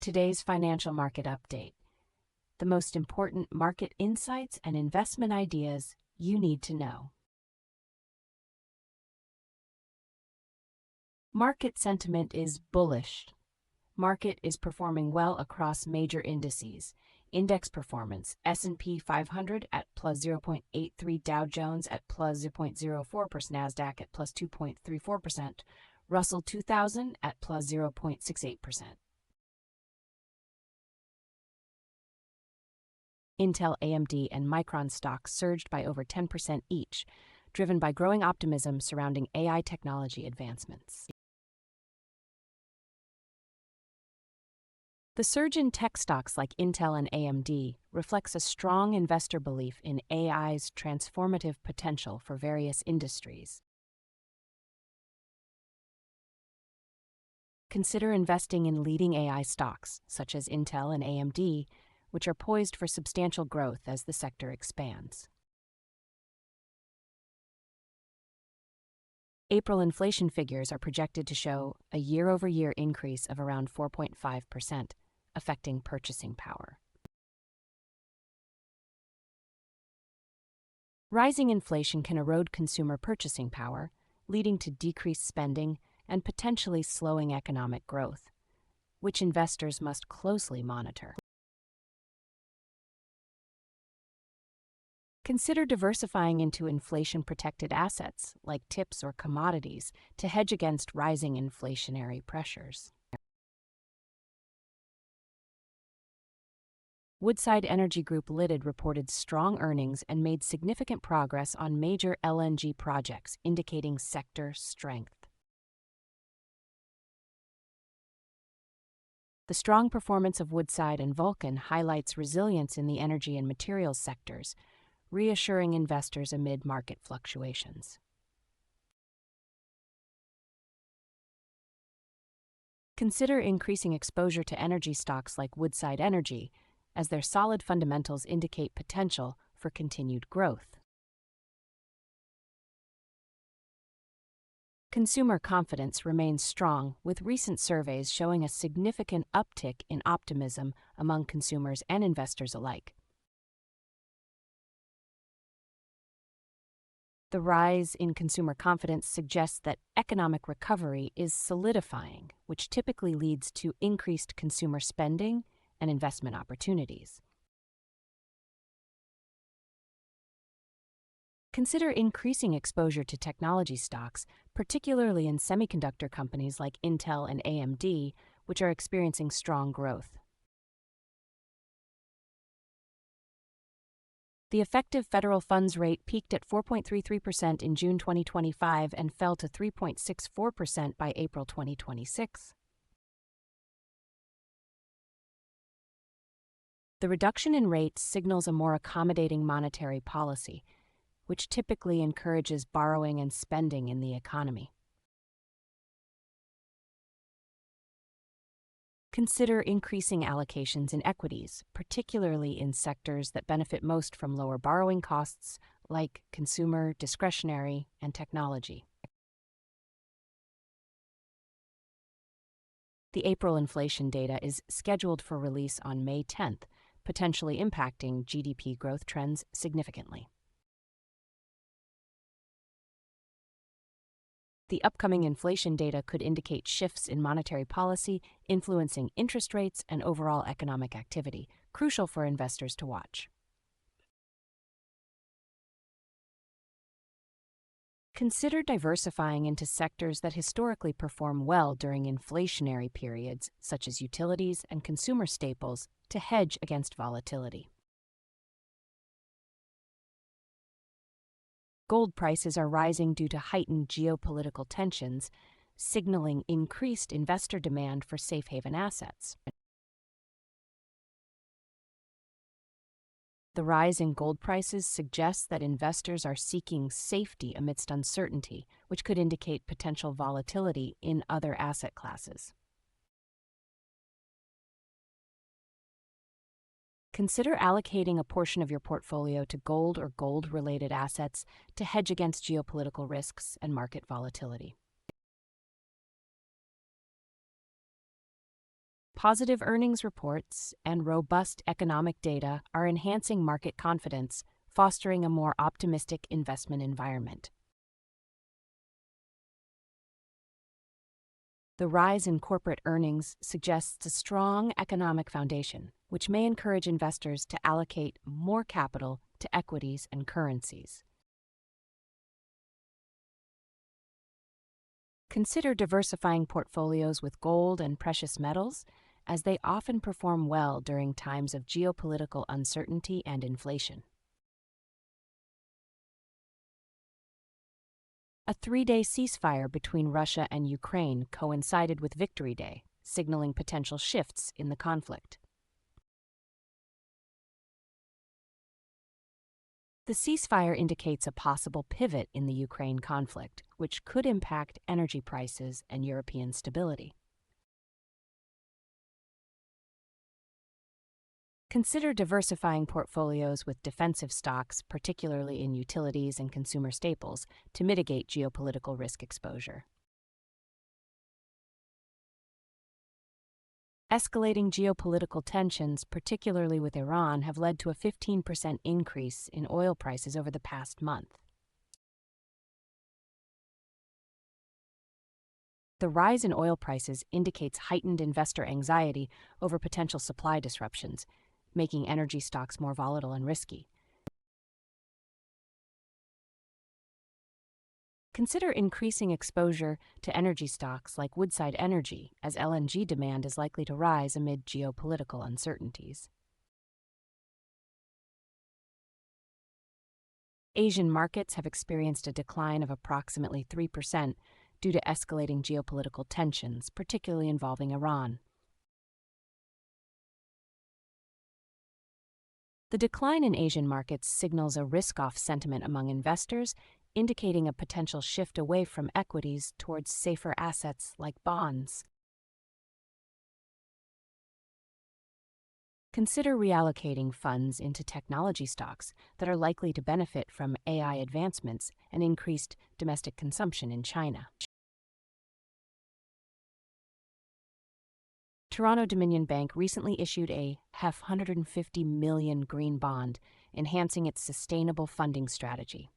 Today's financial market update. The most important market insights and investment ideas you need to know. Market sentiment is bullish. Market is performing well across major indices. Index performance: S&P 500 at plus 0.83%, Dow Jones at plus 0.04%, Nasdaq at plus 2.34%, Russell 2000 at plus 0.68%. Intel, AMD, and Micron stocks surged by over 10% each, driven by growing optimism surrounding AI technology advancements. The surge in tech stocks like Intel and AMD reflects a strong investor belief in AI's transformative potential for various industries. Consider investing in leading AI stocks, such as Intel and AMD, which are poised for substantial growth as the sector expands. April inflation figures are projected to show a year-over-year increase of around 4.5%, affecting purchasing power. Rising inflation can erode consumer purchasing power, leading to decreased spending and potentially slowing economic growth, which investors must closely monitor. Consider diversifying into inflation-protected assets like TIPS or commodities to hedge against rising inflationary pressures. Woodside Energy Group Limited reported strong earnings and made significant progress on major LNG projects, indicating sector strength. The strong performance of Woodside and Vulcan highlights resilience in the energy and materials sectors, reassuring investors amid market fluctuations. Consider increasing exposure to energy stocks like Woodside Energy, as their solid fundamentals indicate potential for continued growth. Consumer confidence remains strong, with recent surveys showing a significant uptick in optimism among consumers and investors alike. The rise in consumer confidence suggests that economic recovery is solidifying, which typically leads to increased consumer spending and investment opportunities. Consider increasing exposure to technology stocks, particularly in semiconductor companies like Intel and AMD, which are experiencing strong growth. The effective federal funds rate peaked at 4.33% in June 2025 and fell to 3.64% by April 2026. The reduction in rates signals a more accommodating monetary policy, which typically encourages borrowing and spending in the economy. Consider increasing allocations in equities, particularly in sectors that benefit most from lower borrowing costs, like consumer, discretionary, and technology. The April inflation data is scheduled for release on May 10th, potentially impacting GDP growth trends significantly. The upcoming inflation data could indicate shifts in monetary policy, influencing interest rates and overall economic activity, crucial for investors to watch. Consider diversifying into sectors that historically perform well during inflationary periods, such as utilities and consumer staples, to hedge against volatility. Gold prices are rising due to heightened geopolitical tensions, signaling increased investor demand for safe haven assets. The rise in gold prices suggests that investors are seeking safety amidst uncertainty, which could indicate potential volatility in other asset classes. Consider allocating a portion of your portfolio to gold or gold-related assets to hedge against geopolitical risks and market volatility. Positive earnings reports and robust economic data are enhancing market confidence, fostering a more optimistic investment environment. The rise in corporate earnings suggests a strong economic foundation, which may encourage investors to allocate more capital to equities and currencies. Consider diversifying portfolios with gold and precious metals, as they often perform well during times of geopolitical uncertainty and inflation. A 3-day ceasefire between Russia and Ukraine coincided with Victory Day, signaling potential shifts in the conflict. The ceasefire indicates a possible pivot in the Ukraine conflict, which could impact energy prices and European stability. Consider diversifying portfolios with defensive stocks, particularly in utilities and consumer staples, to mitigate geopolitical risk exposure. Escalating geopolitical tensions, particularly with Iran, have led to a 15% increase in oil prices over the past month. The rise in oil prices indicates heightened investor anxiety over potential supply disruptions, making energy stocks more volatile and risky. Consider increasing exposure to energy stocks like Woodside Energy, as LNG demand is likely to rise amid geopolitical uncertainties. Asian markets have experienced a decline of approximately 3% due to escalating geopolitical tensions, particularly involving Iran. The decline in Asian markets signals a risk-off sentiment among investors, indicating a potential shift away from equities towards safer assets like bonds. Consider reallocating funds into technology stocks that are likely to benefit from AI advancements and increased domestic consumption in China. Toronto-Dominion Bank recently issued a $150 million green bond, enhancing its sustainable funding strategy.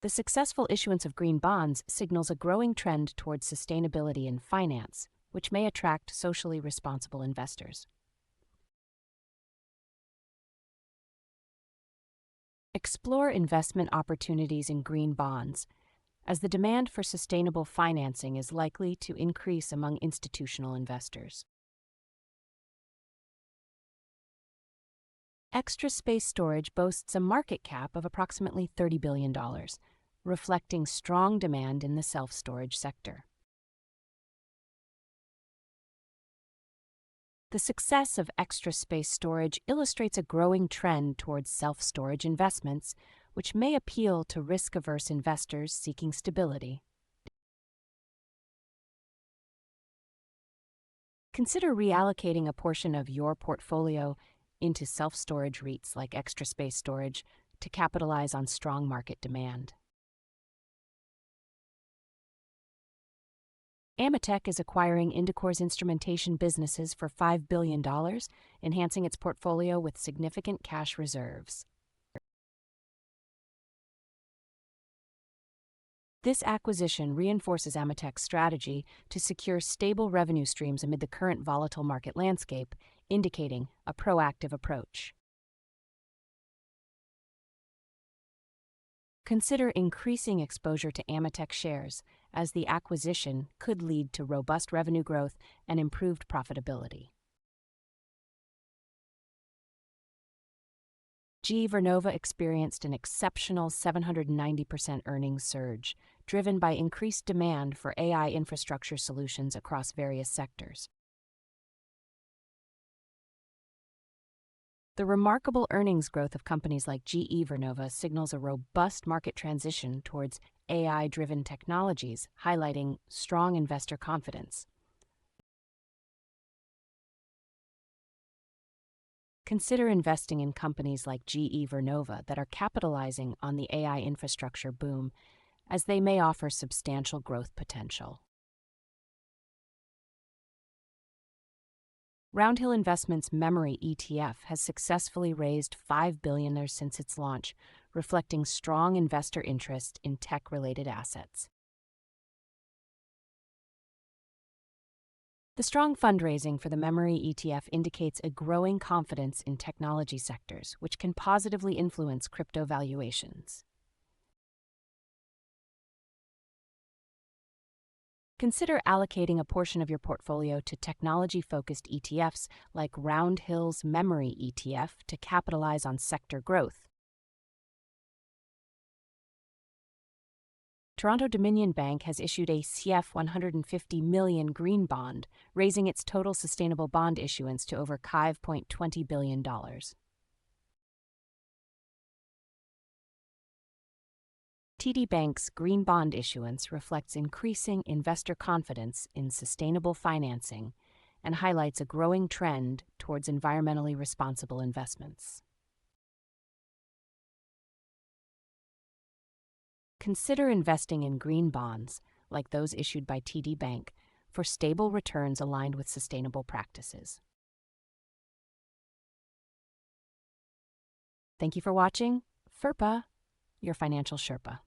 The successful issuance of green bonds signals a growing trend towards sustainability in finance, which may attract socially responsible investors. Explore investment opportunities in green bonds, as the demand for sustainable financing is likely to increase among institutional investors. Extra Space Storage boasts a market cap of approximately $30 billion, reflecting strong demand in the self-storage sector. The success of Extra Space Storage illustrates a growing trend towards self-storage investments, which may appeal to risk-averse investors seeking stability. Consider reallocating a portion of your portfolio into self-storage REITs like Extra Space Storage to capitalize on strong market demand. Ametek is acquiring Indicor's instrumentation businesses for $5 billion, enhancing its portfolio with significant cash reserves. This acquisition reinforces Ametek's strategy to secure stable revenue streams amid the current volatile market landscape, indicating a proactive approach. Consider increasing exposure to Ametek shares, as the acquisition could lead to robust revenue growth and improved profitability. GE Vernova experienced an exceptional 790% earnings surge, driven by increased demand for AI infrastructure solutions across various sectors. The remarkable earnings growth of companies like GE Vernova signals a robust market transition towards AI-driven technologies, highlighting strong investor confidence. Consider investing in companies like GE Vernova that are capitalizing on the AI infrastructure boom, as they may offer substantial growth potential. Roundhill Investments' Memory ETF has successfully raised $5 billion since its launch, reflecting strong investor interest in tech-related assets. The strong fundraising for the Memory ETF indicates a growing confidence in technology sectors, which can positively influence crypto valuations. Consider allocating a portion of your portfolio to technology-focused ETFs like Roundhill's Memory ETF to capitalize on sector growth. Toronto Dominion Bank has issued a CF $150 million green bond, raising its total sustainable bond issuance to over $5.20 billion. TD Bank's green bond issuance reflects increasing investor confidence in sustainable financing and highlights a growing trend towards environmentally responsible investments. Consider investing in green bonds, like those issued by TD Bank, for stable returns aligned with sustainable practices. Thank you for watching. FERPA, your financial Sherpa.